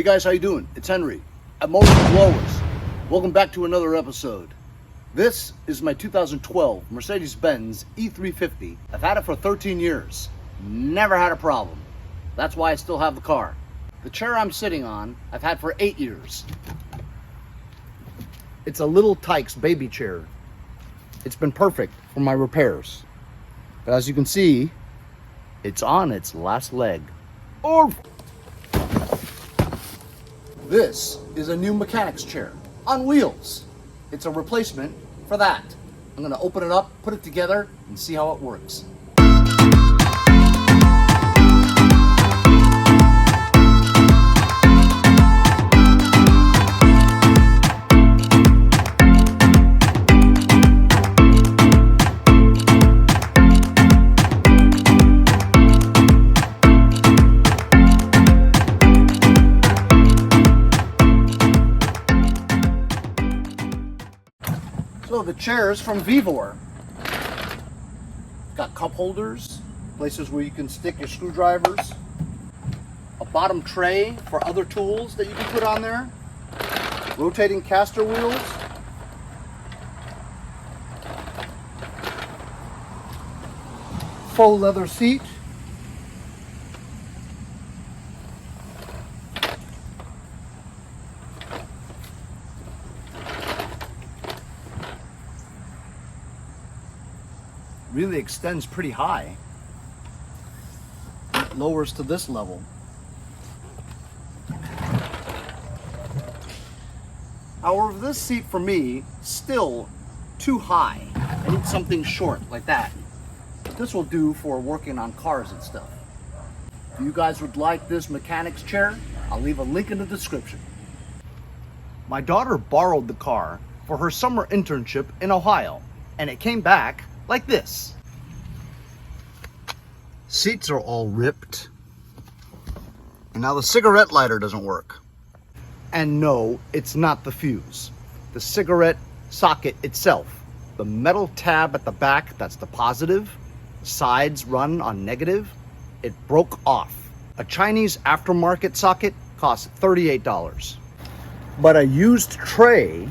Hey guys, how you doing? It's Henry at Motors and Blowers. Welcome back to another episode. This is my 2012 Mercedes-Benz E350. I've had it for 13 years. Never had a problem. That's why I still have the car. The chair I'm sitting on, I've had for 8 years. It's a Little Tikes baby chair. It's been perfect for my repairs. But as you can see, it's on its last leg. Oh! This is a new mechanic's chair on wheels. It's a replacement for that. I'm gonna open it up, put it together, and see how it works. So the chair is from VEVOR. It's got cup holders, places where you can stick your screwdrivers, a bottom tray for other tools that you can put on there, rotating caster wheels, full leather seat, really extends pretty high. It lowers to this level. However, this seat for me, still too high. I need something short like that. This will do for working on cars and stuff. If you guys would like this mechanic's chair, I'll leave a link in the description. My daughter borrowed the car for her summer internship in Ohio, and it came back like this. Seats are all ripped. And now the cigarette lighter doesn't work. And no, it's not the fuse. The cigarette socket itself. The metal tab at the back, that's the positive. The sides run on negative. It broke off. A Chinese aftermarket socket costs $38. But a used tray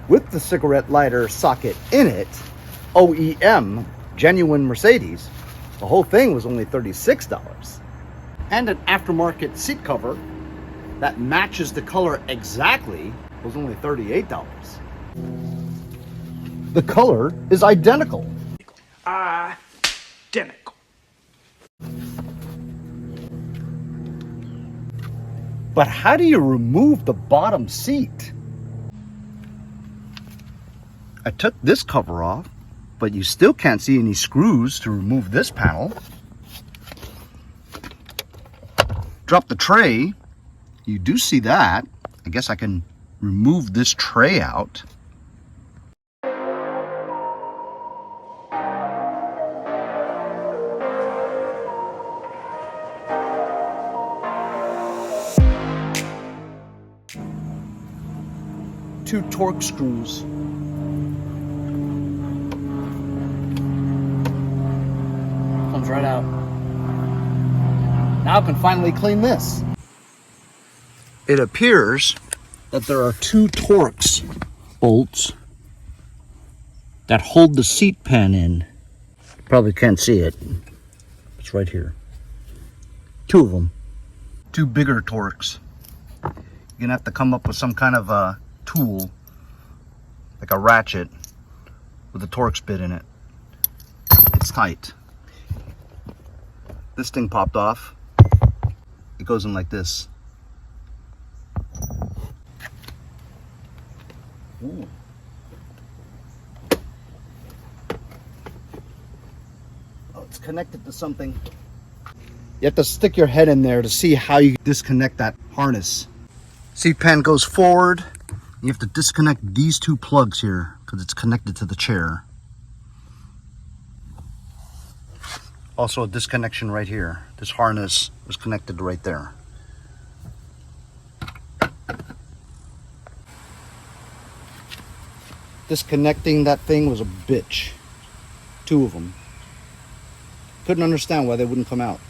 with the cigarette lighter socket in it, OEM, genuine Mercedes, the whole thing was only $36. And an aftermarket seat cover that matches the color exactly was only $38. The color is identical. Identical. But how do you remove the bottom seat? I took this cover off, but you still can't see any screws to remove this panel. Drop the tray. You do see that. I guess I can remove this tray out. Two torque screws. Comes right out. Now I can finally clean this. It appears that there are two Torx bolts that hold the seat pan in. Probably can't see it. It's right here. Two of them. Two bigger Torx. You're gonna have to come up with some kind of a tool, like a ratchet with a Torx bit in it. It's tight. This thing popped off. It goes in like this. Ooh. Oh, it's connected to something. You have to stick your head in there to see how you disconnect that harness. Seat pan goes forward. You have to disconnect these two plugs here because it's connected to the chair. Also a disconnection right here. This harness was connected right there. Disconnecting that thing was a bitch. Two of them. Couldn't understand why they wouldn't come out.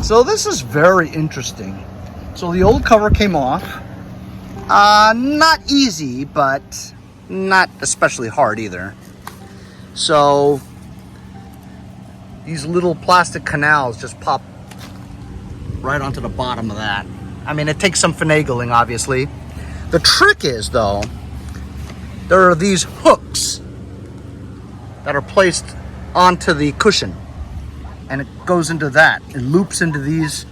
So this is very interesting. So the old cover came off. Not easy, but not especially hard either. So these little plastic canals just pop right onto the bottom of that. I mean, it takes some finagling, obviously. The trick is, though, there are these hooks that are placed onto the cushion, and it goes into that. It loops into these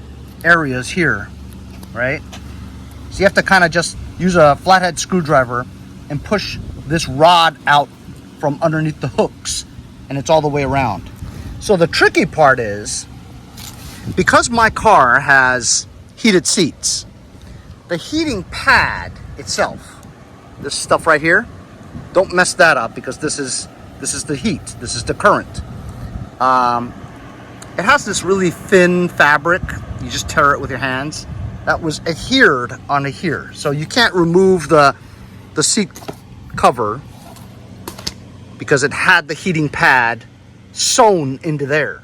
areas here, right? So you have to kind of just use a flathead screwdriver and push this rod out from underneath the hooks, and it's all the way around. So the tricky part is, because my car has heated seats, the heating pad itself, this stuff right here, don't mess that up, because this is the heat, this is the current. It has this really thin fabric. You just tear it with your hands. That was adhered onto here, so you can't remove the seat cover because it had the heating pad sewn into there.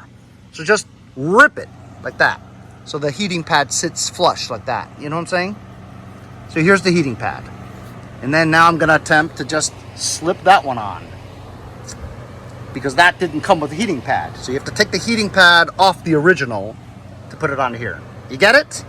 So just rip it like that, so the heating pad sits flush like that. You know what I'm saying? So here's the heating pad, and then now I'm gonna attempt to just slip that one on, because that didn't come with the heating pad. So you have to take the heating pad off the original to put it on here. You get it?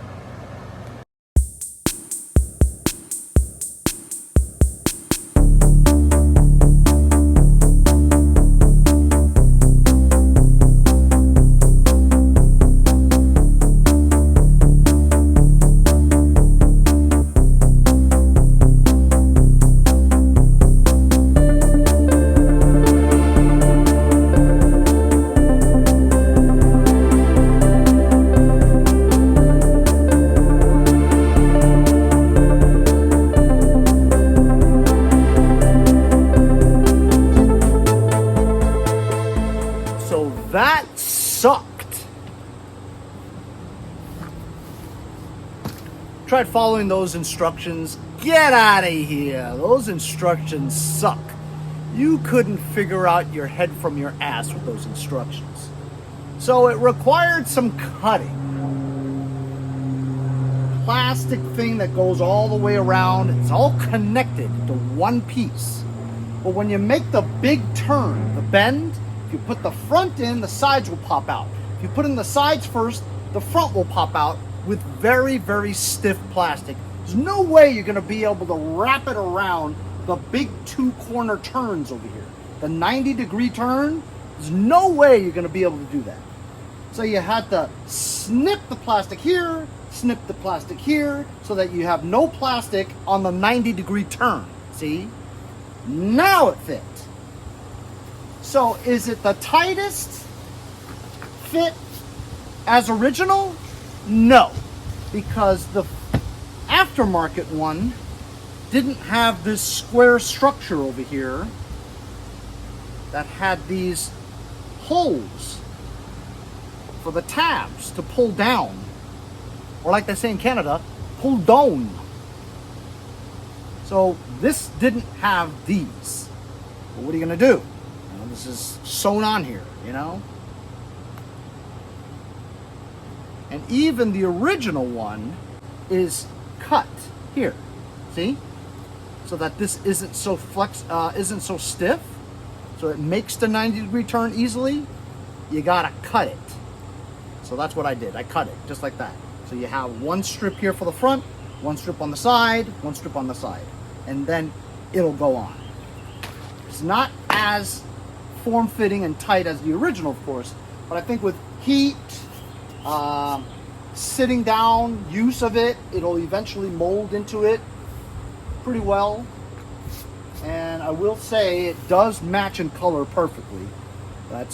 That sucked. Tried following those instructions. Get out of here. Those instructions suck. You couldn't figure out your head from your ass with those instructions. So it required some cutting. Plastic thing that goes all the way around. It's all connected to one piece. But when you make the big turn, the bend, if you put the front in, the sides will pop out. If you put in the sides first, the front will pop out with very, very stiff plastic. There's no way you're going to be able to wrap it around the big two corner turns over here. The 90-degree turn, there's no way you're going to be able to do that. So you had to snip the plastic here, snip the plastic here, so that you have no plastic on the 90-degree turn. See? Now it fits. So is it the tightest fit as original? No, because the aftermarket one didn't have this square structure over here that had these holes for the tabs to pull down, or like they say in Canada, pull down. So this didn't have these. Well, what are you gonna do? This is sewn on here, you know? And even the original one is cut here, see? So that this isn't so isn't so stiff, so it makes the 90-degree turn easily. You gotta cut it. So that's what I did. I cut it just like that. So you have one strip here for the front, one strip on the side, one strip on the side, and then it'll go on. It's not as form-fitting and tight as the original, of course, but I think with heat, sitting down, use of it, it'll eventually mold into it pretty well. And I will say it does match in color perfectly. I'm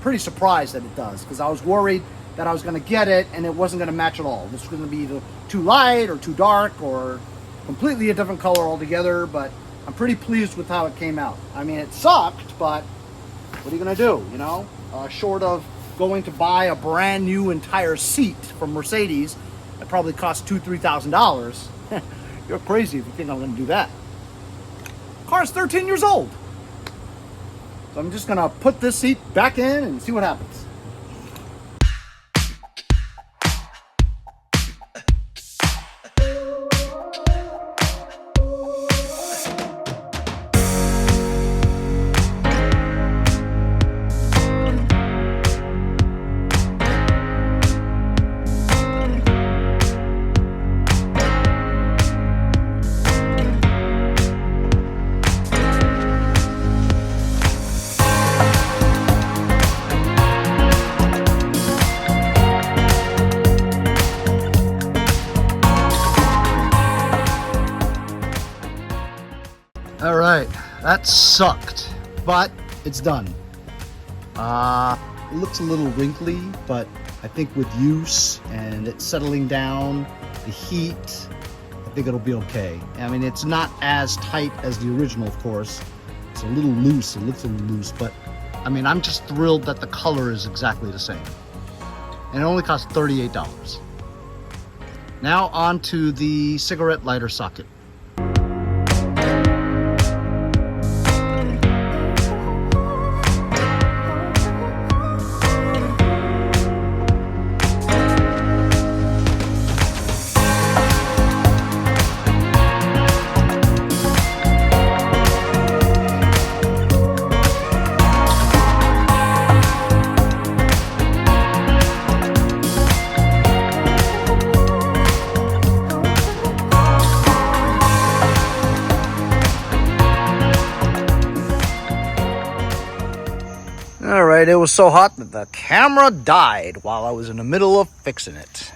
pretty surprised that it does, because I was worried that I was going to get it and it wasn't going to match at all. This was going to be either too light or too dark or completely a different color altogether, but I'm pretty pleased with how it came out. I mean, it sucked, but what are you gonna do, you know? Short of going to buy a brand new entire seat from Mercedes that probably costs $2,000-$3,000. You're crazy if you think I'm gonna do that. Car's 13 years old. So I'm just gonna put this seat back in and see what happens. That sucked, but it's done. It looks a little wrinkly, but I think with use and it settling down, the heat, I think it'll be okay. I mean, it's not as tight as the original, of course. It's a little loose, it looks a little loose, but I mean, I'm just thrilled that the color is exactly the same. And it only cost $38. Now on to the cigarette lighter socket. Alright, it was so hot that the camera died while I was in the middle of fixing it.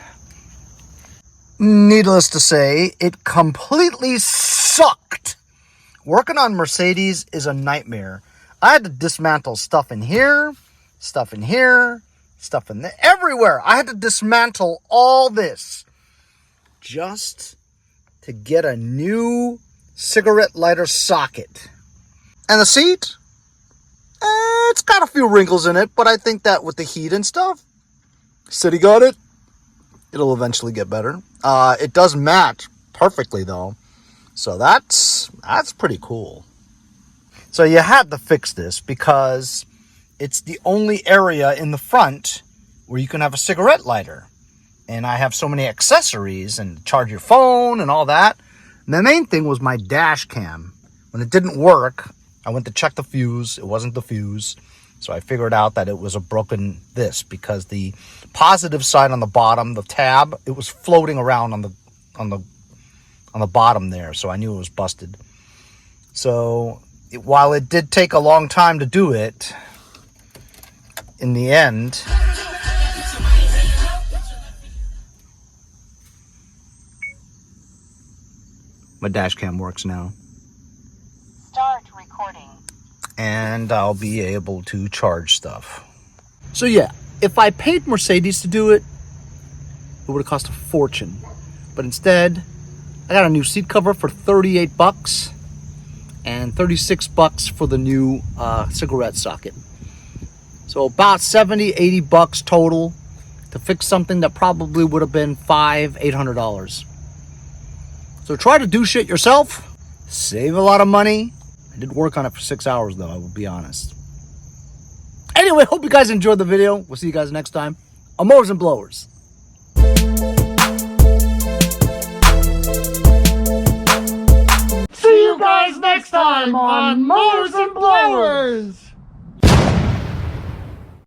Needless to say, it completely sucked. Working on Mercedes is a nightmare. I had to dismantle stuff in here, stuff in here, stuff in there, everywhere. I had to dismantle all this just to get a new cigarette lighter socket. And the seat? It's got a few wrinkles in it, but I think that with the heat and stuff, City got it. It'll eventually get better. It does match perfectly though, so that's pretty cool. So you had to fix this because it's the only area in the front where you can have a cigarette lighter. And I have so many accessories and charge your phone and all that. And the main thing was my dash cam. When it didn't work, I went to check the fuse. It wasn't the fuse. So I figured out that it was a broken this because the positive side on the bottom, the tab, it was floating around on the bottom there. So I knew it was busted. So while it did take a long time to do it, in the end, my dash cam works now. Start recording. And I'll be able to charge stuff. So yeah, if I paid Mercedes to do it, it would have cost a fortune. But instead, I got a new seat cover for $38 and $36 for the new cigarette socket. So about $70-$80 total to fix something that probably would have been $800. So try to do shit yourself, save a lot of money. I did work on it for 6 hours though, I will be honest. Anyway, hope you guys enjoyed the video. We'll see you guys next time on Mowers and Blowers. See you guys next time on Mowers and Blowers!